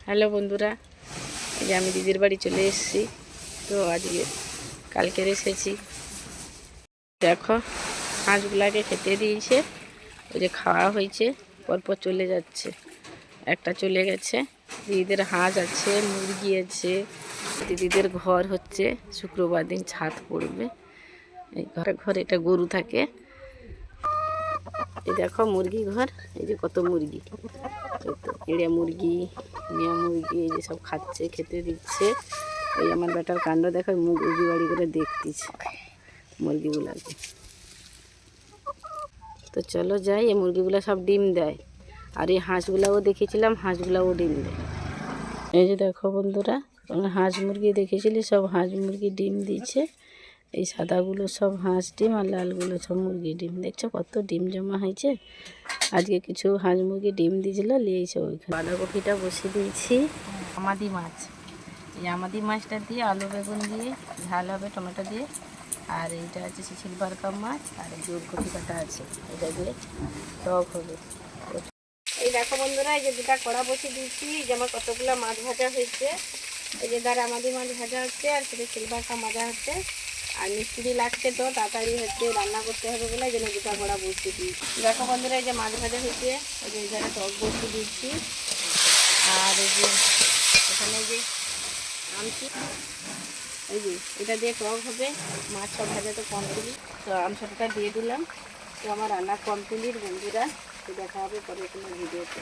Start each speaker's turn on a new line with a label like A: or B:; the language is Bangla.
A: হ্যালো বন্ধুরা, এই যে আমি দিদির বাড়ি চলে এসেছি। তো আজকে কালকের এসেছি। দেখো হাঁসগুলাকে খেতে দিয়েছে, ওই যে খাওয়া হয়েছে, পরপর চলে যাচ্ছে। একটা চলে গেছে। দিদিদের হাঁস আছে, মুরগি আছে। দিদিদের ঘর হচ্ছে, শুক্রবার দিন ছাদ পড়বে। এই ঘরে এটা গরু থাকে। এই দেখো মুরগি ঘর, এই যে কত মুরগি, এই তো এড়িয়া মুরগি, মিয়া মুরগি, এই যে সব খাচ্ছে, খেতে দিচ্ছে। এই আমার বেটার কাণ্ড দেখো, মুরগি বাড়ি করে দেখতেছে মুরগিগুলাকে। তো চলো যাই, এই মুরগিগুলো সব ডিম দেয়। আর এই হাঁসগুলাও দেখেছিলাম, হাঁসগুলাও ডিম দেয়। এই যে দেখো বন্ধুরা, হাঁস মুরগি দেখেছিলি, সব হাঁস মুরগি ডিম দিচ্ছে। এই সাদাগুলো সব হাঁস ডিম, আর লালগুলো সব মুরগি ডিম। দেখছো কত ডিম জমা হয়েছে। আজকে কিছু হাঁস মুরগি ডিম দিয়েছিল, নিয়েছে। ওইখানে বাঁধাকপিটা বসিয়ে দিয়েছি। আমাদি মাছ, এই আমাদি মাছটা দিয়ে আলু বেগুন দিয়ে ঝাল হবে, টমেটো দিয়ে। আর এইটা আছে সিলভার কাপ মাছ, আর এই যে ওলকপি কাটা আছে, এটা দিয়ে টক হবে। এই দেখো বন্ধুরা, এই যে দুটা কড়া বসিয়ে দিয়েছি। এই যে আমার কতগুলো মাছ ভাজা হয়েছে। এই যে দাঁড়া আমাদের মাছ ভাজা হচ্ছে, আর সেটা সিলভার কাপ ভাজা হচ্ছে। আর মিস্ত্রি লাগছে, তো তাড়াতাড়ি হচ্ছে রান্না করতে হবে বলে এই জন্য দুটা কড়া বসিয়ে দিয়েছি। দেখো বন্ধুরা, এই যে মাছ ভাজা হয়েছে, এই যে এখানে টক বসিয়ে দিচ্ছি। আর এই যে এখানে যে আমচি, এই যে এটা দিয়ে টক হবে। মাছ সব ভাজা তো কমপ্লিট, তো আমসটা দিয়ে দিলাম। তো আমার রান্না কমপ্লিট বন্ধুরা। তো দেখা হবে পরে কোনো ভিডিওতে।